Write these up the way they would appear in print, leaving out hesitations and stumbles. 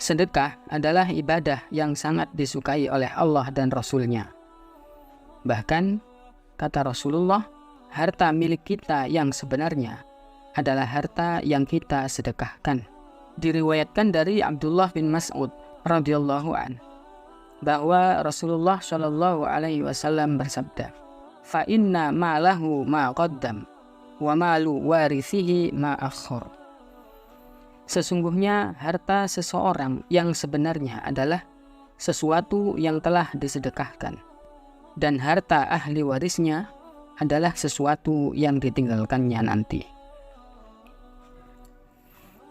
Sedekah adalah ibadah yang sangat disukai oleh Allah dan Rasul-Nya. Bahkan, kata Rasulullah, harta milik kita yang sebenarnya adalah harta yang kita sedekahkan. Diriwayatkan dari Abdullah bin Mas'ud radhiyallahu an bahwa Rasulullah Shallallahu alaihi wasallam bersabda, "Fa inna ma'lahu ma qaddam wa malu warithihi ma akhir." Sesungguhnya harta seseorang yang sebenarnya adalah sesuatu yang telah disedekahkan, dan harta ahli warisnya adalah sesuatu yang ditinggalkannya nanti.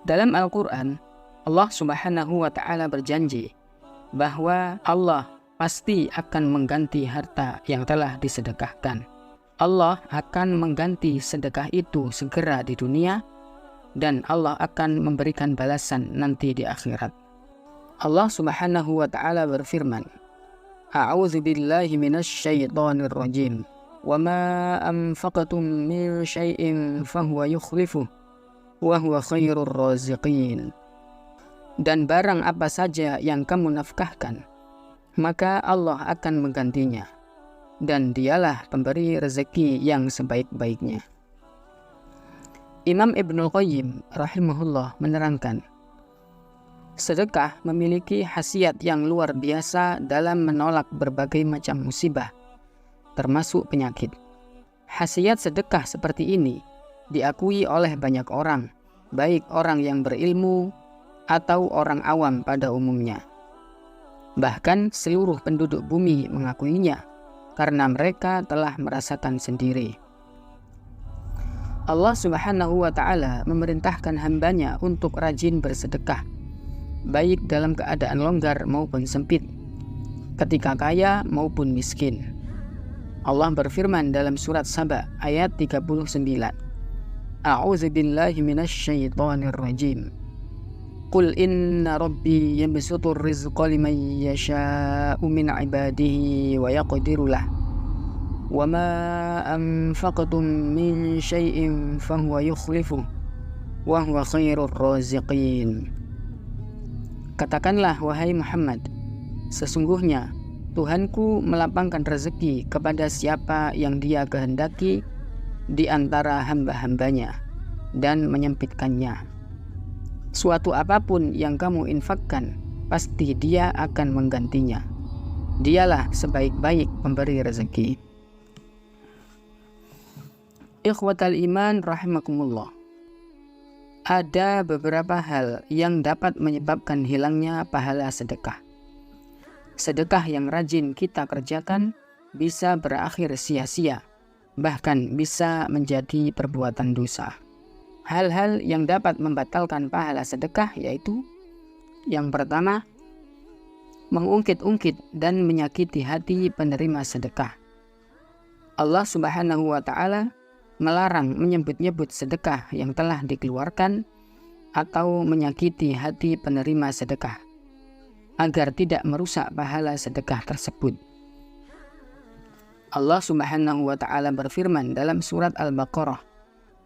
Dalam Al-Quran, Allah Subhanahu wa Ta'ala berjanji bahwa Allah pasti akan mengganti harta yang telah disedekahkan. Allah akan mengganti sedekah itu segera di dunia, dan Allah akan memberikan balasan nanti di akhirat. Allah Subhanahu wa Ta'ala berfirman, "A'udzu billahi minasy syaithanir rajim. Wa ma anfaqtum min syai'in fahuwa yukhlifuh wa huwa khairur raziqin." Dan barang apa saja yang kamu nafkahkan, maka Allah akan menggantinya, dan dialah pemberi rezeki yang sebaik-baiknya. Imam Ibnul Qayyim rahimahullah menerangkan, sedekah memiliki khasiat yang luar biasa dalam menolak berbagai macam musibah, termasuk penyakit. Khasiat sedekah seperti ini diakui oleh banyak orang, baik orang yang berilmu atau orang awam pada umumnya. Bahkan seluruh penduduk bumi mengakuinya, karena mereka telah merasakan sendiri. Allah Subhanahu wa Ta'ala memerintahkan hambanya untuk rajin bersedekah, baik dalam keadaan longgar maupun sempit, ketika kaya maupun miskin. Allah berfirman dalam surat Saba ayat 39, "A'udzu billahi minasy syaithanir rajim. Qul inna rabbi yabsutur rizqa liman yasha'u min 'ibadihi wa yaqdiru lahu. Wa ma anfaqtum min syai'in fahuwa yukhlifuh wa huwa khairur raziqin." Katakanlah, wahai Muhammad, sesungguhnya Tuhanku melapangkan rezeki kepada siapa yang Dia kehendaki di antara hamba-hambanya dan menyempitkannya. Suatu apapun yang kamu infakkan, pasti Dia akan menggantinya. Dialah sebaik-baik pemberi rezeki. Ikhwatal iman rahimakumullah. Ada beberapa hal yang dapat menyebabkan hilangnya pahala sedekah. Sedekah yang rajin kita kerjakan bisa berakhir sia-sia, bahkan bisa menjadi perbuatan dosa. Hal-hal yang dapat membatalkan pahala sedekah yaitu: yang pertama, mengungkit-ungkit dan menyakiti hati penerima sedekah. Allah Subhanahu wa Ta'ala melarang menyebut-nyebut sedekah yang telah dikeluarkan atau menyakiti hati penerima sedekah, agar tidak merusak pahala sedekah tersebut. Allah Subhanahu wa Ta'ala berfirman dalam surat Al-Baqarah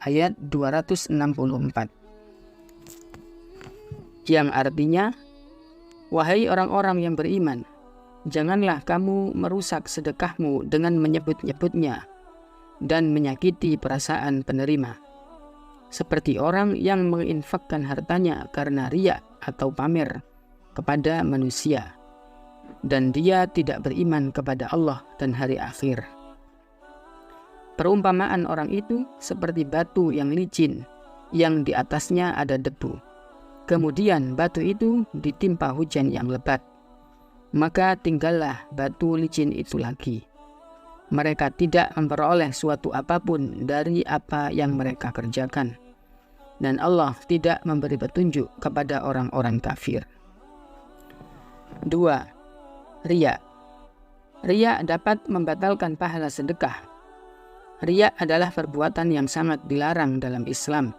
ayat 264, yang artinya, "Wahai orang-orang yang beriman, janganlah kamu merusak sedekahmu dengan menyebut-nyebutnya dan menyakiti perasaan penerima, seperti orang yang menginfakkan hartanya karena riya atau pamer kepada manusia, dan dia tidak beriman kepada Allah dan hari akhir." Perumpamaan orang itu seperti batu yang licin, yang di atasnya ada debu. Kemudian batu itu ditimpa hujan yang lebat, maka tinggallah batu licin itu lagi. Mereka tidak memperoleh suatu apapun dari apa yang mereka kerjakan, dan Allah tidak memberi petunjuk kepada orang-orang kafir. 2. Riya. Riya dapat membatalkan pahala sedekah. Riya adalah perbuatan yang sangat dilarang dalam Islam.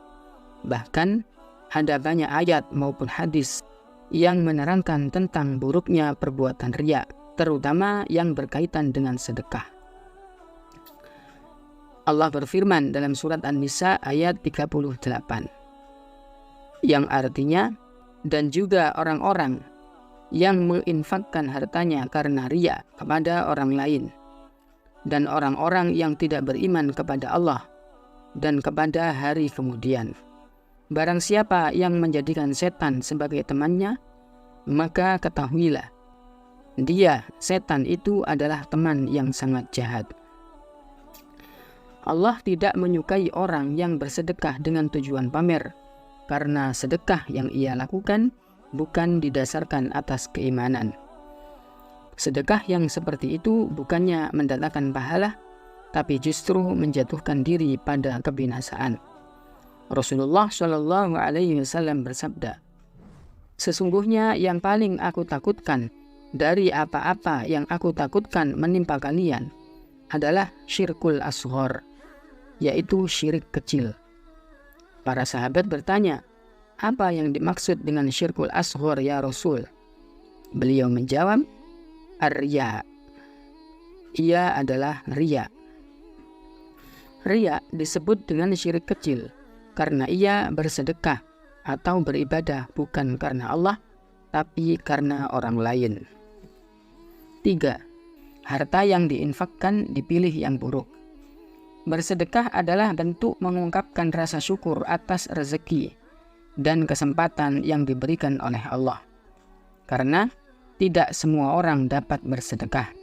Bahkan ada banyak ayat maupun hadis yang menerangkan tentang buruknya perbuatan riya, terutama yang berkaitan dengan sedekah. Allah berfirman dalam surat An-Nisa ayat 38, yang artinya, dan juga orang-orang yang menginfakkan hartanya karena riya kepada orang lain, dan orang-orang yang tidak beriman kepada Allah dan kepada hari kemudian. Barang siapa yang menjadikan setan sebagai temannya, maka ketahuilah, dia, setan itu adalah teman yang sangat jahat. Allah tidak menyukai orang yang bersedekah dengan tujuan pamer, karena sedekah yang ia lakukan bukan didasarkan atas keimanan. Sedekah yang seperti itu bukannya mendatangkan pahala, tapi justru menjatuhkan diri pada kebinasaan. Rasulullah Shallallahu Alaihi Wasallam bersabda, "Sesungguhnya yang paling aku takutkan dari apa-apa yang aku takutkan menimpa kalian adalah syirkul asghar, yaitu syirik kecil." Para sahabat bertanya, "Apa yang dimaksud dengan syirkul asghar ya Rasul?" Beliau menjawab, "Ar-riya." Ia adalah riya. Riya disebut dengan syirik kecil karena ia bersedekah atau beribadah bukan karena Allah, tapi karena orang lain. 3. Harta yang diinfakkan dipilih yang buruk. Bersedekah adalah bentuk mengungkapkan rasa syukur atas rezeki dan kesempatan yang diberikan oleh Allah, karena tidak semua orang dapat bersedekah.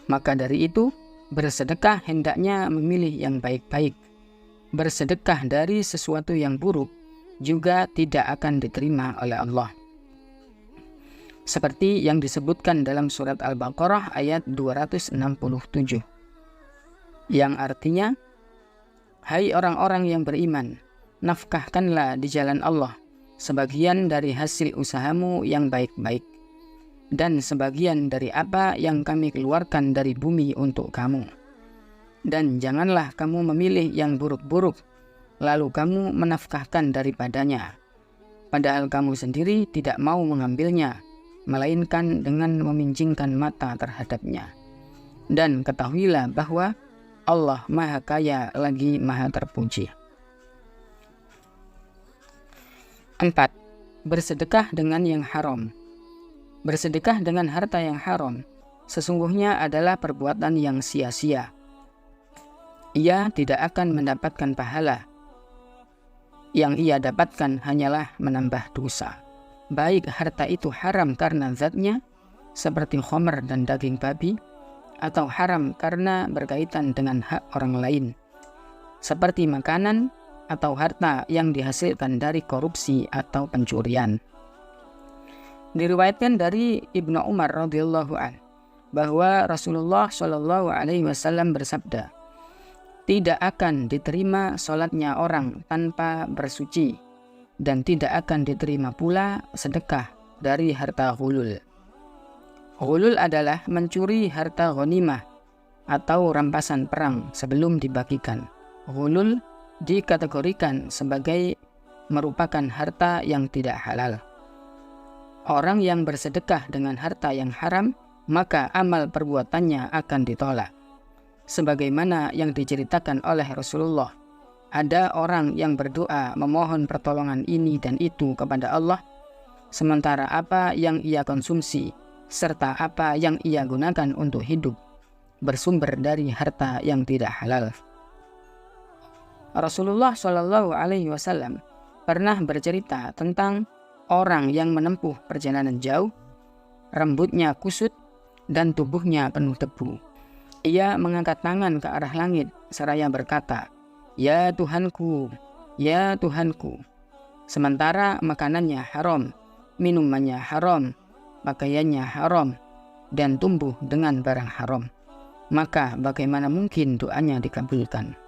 Maka dari itu, bersedekah hendaknya memilih yang baik-baik. Bersedekah dari sesuatu yang buruk juga tidak akan diterima oleh Allah. Seperti yang disebutkan dalam surat Al-Baqarah ayat 267. Yang artinya, "Hai orang-orang yang beriman, nafkahkanlah di jalan Allah sebagian dari hasil usahamu yang baik-baik, dan sebagian dari apa yang kami keluarkan dari bumi untuk kamu. Dan janganlah kamu memilih yang buruk-buruk, lalu kamu menafkahkan daripadanya, padahal kamu sendiri tidak mau mengambilnya, melainkan dengan meminjingkan mata terhadapnya. Dan ketahuilah bahwa Allah Maha Kaya lagi Maha Terpuji." 4. Bersedekah dengan yang haram. Bersedekah dengan harta yang haram sesungguhnya adalah perbuatan yang sia-sia. Ia tidak akan mendapatkan pahala. Yang ia dapatkan hanyalah menambah dosa. Baik harta itu haram karena zatnya, seperti khamr dan daging babi, atau haram karena berkaitan dengan hak orang lain, seperti makanan atau harta yang dihasilkan dari korupsi atau pencurian. Diriwayatkan dari Ibnu Umar radhiyallahu an bahwa Rasulullah Shallallahu Alaihi Wasallam bersabda, "Tidak akan diterima sholatnya orang tanpa bersuci, dan tidak akan diterima pula sedekah dari harta ghulul." Ghulul adalah mencuri harta ghanimah atau rampasan perang sebelum dibagikan. Ghulul dikategorikan sebagai merupakan harta yang tidak halal. Orang yang bersedekah dengan harta yang haram, maka amal perbuatannya akan ditolak. Sebagaimana yang diceritakan oleh Rasulullah, ada orang yang berdoa memohon pertolongan ini dan itu kepada Allah, sementara apa yang ia konsumsi serta apa yang ia gunakan untuk hidup bersumber dari harta yang tidak halal. Rasulullah Shallallahu Alaihi Wasallam pernah bercerita tentang orang yang menempuh perjalanan jauh, rambutnya kusut dan tubuhnya penuh debu. Ia mengangkat tangan ke arah langit seraya berkata, "Ya Tuhanku, ya Tuhanku." Sementara makanannya haram, minumannya haram, pakaiannya haram, dan tumbuh dengan barang haram. Maka bagaimana mungkin doanya dikabulkan?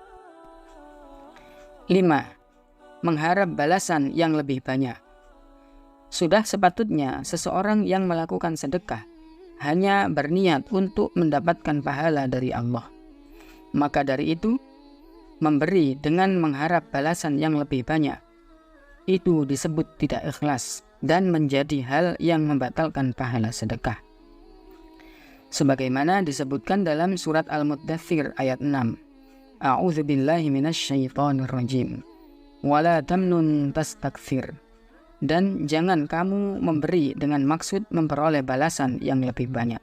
5. Mengharap balasan yang lebih banyak. Sudah sepatutnya seseorang yang melakukan sedekah hanya berniat untuk mendapatkan pahala dari Allah. Maka dari itu, memberi dengan mengharap balasan yang lebih banyak, itu disebut tidak ikhlas dan menjadi hal yang membatalkan pahala sedekah. Sebagaimana disebutkan dalam surat Al-Muddathir ayat 6. A'udzu billahi minasyaitonir rajim. Wala tamnun tastakthir. dan jangan kamu memberi dengan maksud memperoleh balasan yang lebih banyak.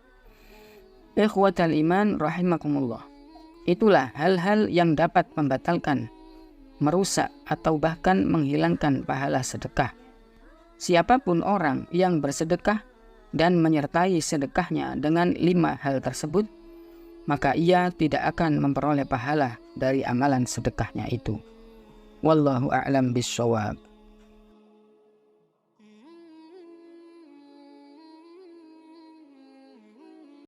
Ikhwatal iman rahimakumullah. Itulah hal-hal yang dapat membatalkan, merusak, atau bahkan menghilangkan pahala sedekah. Siapapun orang yang bersedekah dan menyertai sedekahnya dengan 5 hal tersebut, maka ia tidak akan memperoleh pahala dari amalan sedekahnya itu. Wallahu a'lam bishshawab.